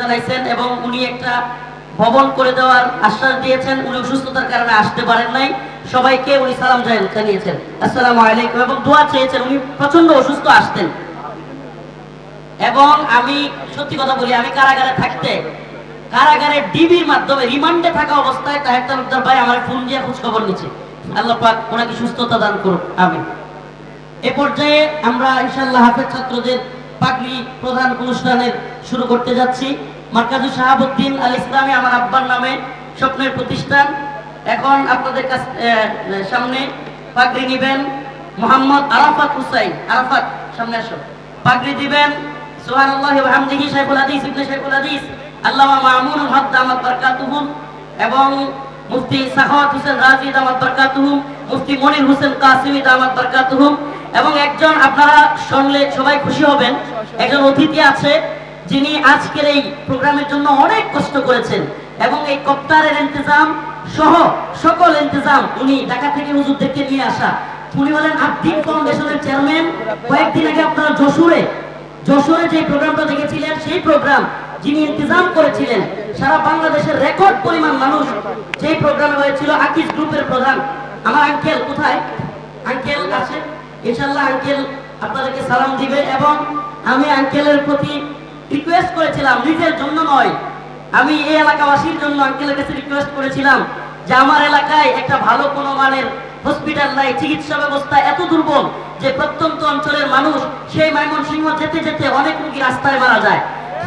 জানাইছেন এবং উনি একটা ভবন করে দেওয়ার আশ্বাস দিয়েছেন। উনি অসুস্থতার কারণে আসতে পারেন নাই, সবাইকে উনি সালাম জানিয়েছেন, আসসালামু আলাইকুম, এবং দোয়া চেয়েছেন। উনি প্রচন্ড অসুস্থ আসতেন এবং আমি সত্যি কথা বলি, আমি কারাগারে থাকতে কারাগারে ডিবির মাধ্যমে রিমান্ডে থাকা অবস্থায় তাহের তালুকদার ভাই আমার ফোন দিয়ে খোঁজ খবর নিচ্ছে। আল্লাহ পাক ওনাকে সুস্থতা দান করুক, আমিন। এ পর্যায়ে আমরা ইনশাআল্লাহ হাফেজ ছাত্রদের পাগড়ি প্রধান অনুষ্ঠানের শুরু করতে যাচ্ছি। মার্কাজুল শাহাবুদ্দিন আল ইসলামী আমার আব্বার নামে স্বপ্নের প্রতিষ্ঠান। এখন আপনাদের কাছে সামনে পাগড়ি নেবেন মোহাম্মদ আরাফাত হুসাইন। আরাফাত সামনে আসো। পাগড়ি দিবেন সুবহানাল্লাহি ওয়া বিহামদিহি শাইখুল হাদিস ইবনে শাইখুল হাদিস আল্লামা মামুনুল হক দামাত বারাকাতুহু এবং মুফতি সাখাওয়াত হোসেন রাজি দামাত বারাকাতুহু, মুফতি মনির হোসেন কাসিমি দামাত বারাকাতুহু, এবং একজন আপনারা শুনলে সবাই খুশি হবেন, একজন অতিথি আছে যিনি আজকের এই প্রোগ্রামের জন্য অনেক কষ্ট করেছেন এবং এই কপ্টারের ইন্তজাম সহ সকল ইন্তজাম উনি ঢাকা থেকে হুজুরদেরকে নিয়ে আসা। উনি হলেন আদ্দিন ফাউন্ডেশনের চেয়ারম্যান। কয়েকদিন আগে আপনারা যশোরে যে প্রোগ্রামটা দেখেছিলেন, সেই প্রোগ্রাম যিনি ইন্তজাম করেছিলেন, সারা বাংলাদেশের রেকর্ড পরিমাণ মানুষ যেই প্রোগ্রামে হয়েছিল, আকিজ গ্রুপের প্রধান আমার আঙ্কেল। কোথায় আঙ্কেল আছে? ইনশাআল্লাহ আঙ্কেল আপনাদেরকে সালাম দিবে। এবং আমি আঙ্কেলের প্রতি রিকোয়েস্ট করেছিলাম, নিজের জন্য নয়, আমি এই এলাকাবাসীর জন্য আঙ্কেলের কাছে রিকোয়েস্ট করেছিলাম যে আমার এলাকায় একটা ভালো কোনো মানের হসপিটাল নাই, চিকিৎসা ব্যবস্থা এত দুর্বল যে প্রত্যন্ত অঞ্চলের মানুষ সেই ময়মনসিংহ যেতে যেতে অনেক রোগী রাস্তায় মারা যায়।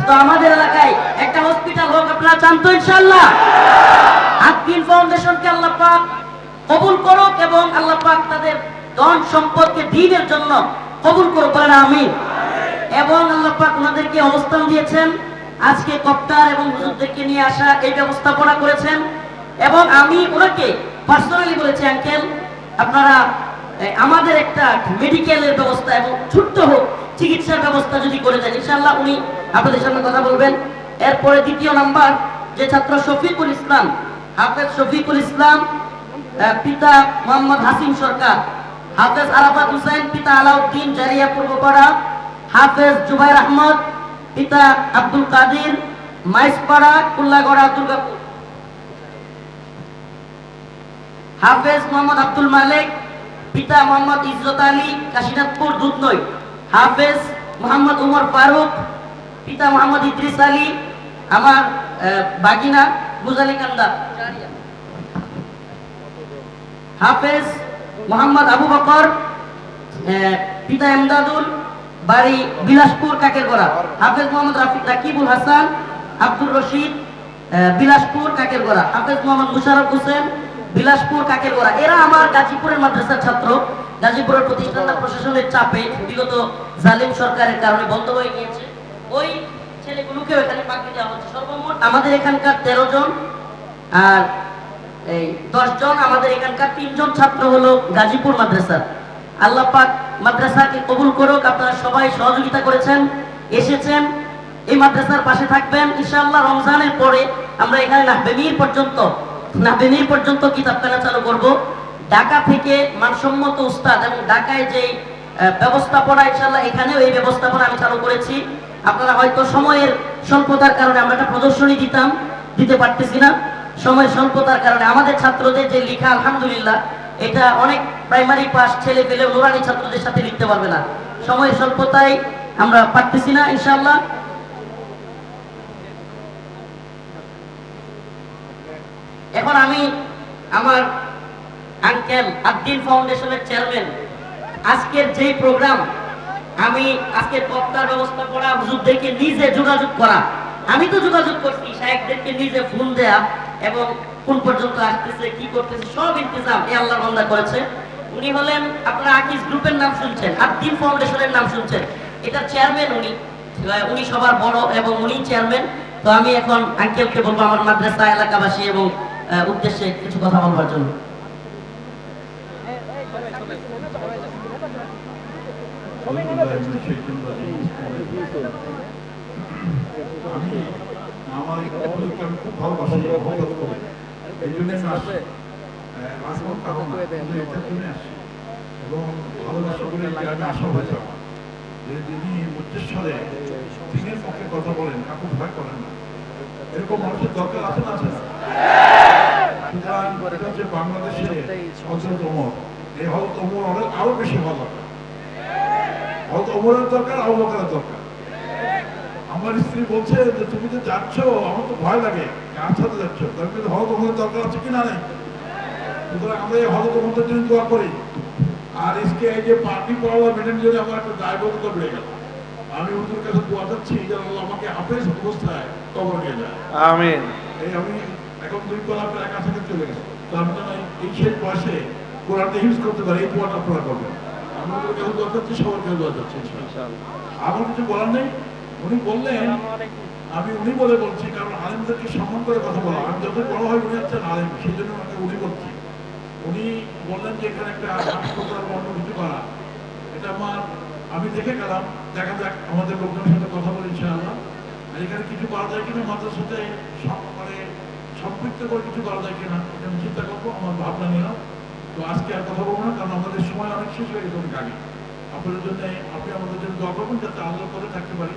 তো আমাদের এলাকায় একটা হসপিটাল হোক, আপনারা চান তো? ইনশাআল্লাহ আদ্দিন ফাউন্ডেশনকে আল্লাহ পাক কবুল করুক এবং আল্লাহ পাক তাদের ধন সম্পদকে দ্বীনের জন্য কবুল করুক, বলেন আমিন। এবং আল্লাহ পাক ওনাদেরকে অবস্থান দিয়েছেন, আজকে কপ্টার এবং হুজুরদেরকে নিয়ে আসা এই ব্যবস্থাপনা করেছেন। এবং আমি ওনাকে পার্সোনালি বলেছি, আঙ্কেল আপনারা আমাদের একটা মেডিকেলের ব্যবস্থা এবং ছোট্ট হোক চিকিৎসার ব্যবস্থা যদি করে দেন, ইনশাআল্লাহ উনি আপনাদের সামনে কথা বলবেন। এরপরে দ্বিতীয় নাম্বার যে ছাত্র শফিকুল ইসলাম, হাফেজ শফিকুল ইসলাম, পিতা মোহাম্মদ হাসিম সরকার, হাফেজ আরাফাত হুসাইন, পিতা আলাউদ্দিন জারিয়া পূর্বপাড়া, হাফেজ জুবাইর আহমদ, পিতা আব্দুল কাদির মাইসপাড়া কুল্লাগড়া দুর্গাপুর, হাফেজ মোহাম্মদ আব্দুল মালিক, পিতা মোহাম্মদ ইজ্জত আলী কাশীনাথপুর দুধনই, হাফেজ মোহাম্মদ উমর ফারুক, পিতা মোহাম্মদ ইদ্রিস আলী আমার বাগিনা বুজালি কান্দা, হাফেজ মোহাম্মদ আবু বকর, পিতা এমদাদুল বাড়ি বিলাসপুর কাকেরগড়া, হাফেজ মোহাম্মদ রাকিবুল হাসান আব্দুর রশিদ বিলাসপুর কাকেরগড়া, হাফেজ মোহাম্মদ মুশারফ হোসেন বিলাসপুর কাকেরগড়া। এরা আমার গাজীপুরের মাদ্রাসার ছাত্র। গাজীপুরের প্রতিষ্ঠানটা প্রশাসনের চাপে বিগত জালিম সরকারের কারণে বন্ধ হয়ে গিয়েছে। ওই ছেলেগুলোকে এখানে পাঠিয়ে দেওয়া হচ্ছে। সর্বমোট আমাদের এখানকার 13 জন আর এই 10 জন, আমাদের এখানকার 3 জন ছাত্র হলো গাজীপুর মাদ্রাসার। আল্লাহ পাক মাদ্রাসাকে কবুল করুক। আপনারা সবাই সহযোগিতা করেছেন, এসেছেন, এই মাদ্রাসার পাশে থাকবেন ইনশাআল্লাহ। রমজানের পরে আমরা এখানে নাহবেমির পর্যন্ত কিতাবখানা চালু করব। ঢাকা থেকে মানসম্মত উস্তাদ এবং ঢাকায় যে ব্যবস্থাপনা, ইনশাআল্লাহ এখানেও এই ব্যবস্থাপনা আমি চালু করেছি। আপনারা হয়তো সময়ের স্বল্পতার কারণে আমরা একটা প্রদর্শনী দিতে পারতেছি না, সময়ের স্বল্পতার কারণে। আমাদের ছাত্রদের যে লেখা আলহামদুলিল্লাহ, এটা অনেক প্রাইমারি পাস ছেলে পেলে নুরানি ছাত্রদের সাথে লিখতে পারবে না, সময়ের স্বল্পতায় আমরা পারতেছি না ইনশাআল্লাহ। এখন আমি আমার আঙ্কেল আদ্দিন ফাউন্ডেশনের চেয়ারম্যান, আজকের যে প্রোগ্রাম, আমি আজকের বক্তার ব্যবস্থা করা, হুজুরদেরকে নিজে যোগাযোগ করা, আমি তো যোগাযোগ করছি, শায়েখদেরকে নিজে ফোন দেয়া এবং কোন পর্যন্ত আসতেছে, কি করতেছে, সব ইন্তজাম এই আল্লাহর বান্দা করেছে। উনি হলেন, আপনারা আকিজ গ্রুপের নাম শুনছেন, আদ্দিন ফাউন্ডেশনের নাম শুনছেন, এটার চেয়ারম্যান উনি সবার বড় এবং উনি চেয়ারম্যান। তো আমি এখন আঙ্কেলকে বলবো আমার মাদ্রাসা এলাকাবাসী এবং উদ্দেশ্যে কিছু কথা বলবার জন্য। আমি আমার আমি খুব ভালোবাসি, এই জন্য আসবো, কারণ এটার জন্য আসি এবং ভালোবাসা বলে আমি আশা হয়েছে আমার যে যিনি উচ্চস্বরে দিনের পক্ষে কথা বলেন, কাকু ভয় করেন না। এরকম মানুষের দরকার আছে না? আছে না? সুতরাং এটা হচ্ছে বাংলাদেশের হযরত ওমর। এই হযরত ওমর আরো বেশি হওয়া দরকার। হয়তো ওমরের দরকার, আবু বকরের দরকার। আমার স্ত্রী বলছে যে তুমি তো যাচ্ছ, আমার তো ভয় লাগে, কার সাথে যাচ্ছ? তার কিন্তু হয়তো ওমরের দরকার আছে কিনা নেই। সুতরাং আমরা এই হয়তো ওমরের জন্য দোয়া করি। আর আজকে এই যে পার্টি পাওয়া মেটেন জন্য আমার একটা দায়বদ্ধতা বেড়ে গেল। আমি হুজুরের কাছে দোয়া করছি যেন আল্লাহ আমাকে হাফেজ অবস্থায় কবর নিয়ে যায়। আমিন। এই আমি এখন 2 পারা প্রায় কাছাকাছি চলে গেছে। তো আমি যেন এই শেষ বয়সে কোরআনটা ইউজ করতে পারি, এই দোয়াটা আপনারা করবেন। আমি ওদের কাছে দোয়া করছি, সবার কাছে দোয়া করছি ইনশাআল্লাহ। আমার কিছু বলার নেই। উনি বললেন, আমি উনি বলে বলছি, কারণ আলেমদেরকে সম্মান করে কথা বলা। আমি যত বড় হয় উনি হচ্ছেন আলেম, সেই জন্য আমাকে উনি বলছি। উনি বললেন যে এখানে একটা হাসপাতাল বন্ধ কিছু করা, এটা আমি দেখে গেলাম, দেখা যাক আমাদের লোকজনের সাথে কথা বলি ইনশাআল্লাহ। আর এখানে কিছু করা যায় কিনা, মাদ্রাসার সাথে মানে সম্পৃক্ত করে কিছু করা যায় কিনা, এটা আমি চিন্তা করবো, আমার ভাবনা নিলাম। তো আজকে আর কথা বলবো না, কারণ আমাদের সময় অনেক শেষ হয়ে গেছে অনেক আগে। আপনাদের জন্য, আপনি আমাদের জন্য দোয়া করবেন যাতে আল্লাহ করে থাকতে পারি,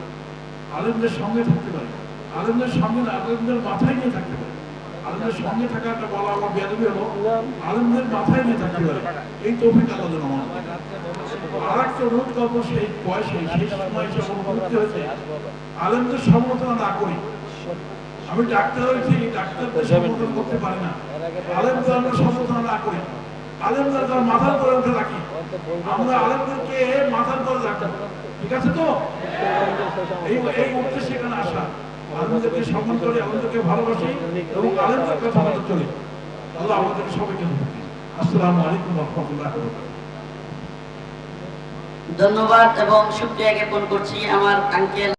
আলেমদের সঙ্গে থাকতে পারি, আলেমদের সঙ্গে না, আলেমদের মাথায় নিয়ে থাকতে পারি। আলেমদের সঙ্গে থাকাটা বলা আমার বেয়াদবি হলো, আলেমদের মাথায় নিয়ে থাকতে পারি। এই তৌফিক আল্লাহ যেন আমাদের। আর একটা অনুরোধ করবো, সেই বয়সে সেই সময় এসে অনুভূতি হয়েছে আলেমদের সমালোচনা না করি। আমি ডাক্তার হয়েছি, ডাক্তারদের সমালোচনা করতে পারি না। আলেমদের আমরা সমালোচনা না করি, আলেমদের তার মাথার করে উঠে রাখি। আমরা আলেমদেরকে মাথার করে রাখবো, ঠিক আছে তো? এই উদ্দেশ্যে এখানে আসা, আলেমদেরকে সম্মান করি, আলেমদেরকে ভালোবাসি এবং আলেমদের কথা মতো চলি। আল্লাহ আমাদেরকে সবাইকে ধন্যবাদ। আসসালামু আলাইকুম ওয়া রাহমাতুল্লাহি ওয়া বারাকাতুহু। ধন্যবাদ এবং শুকরিয়া জ্ঞাপন করছি আমার আঙ্কেল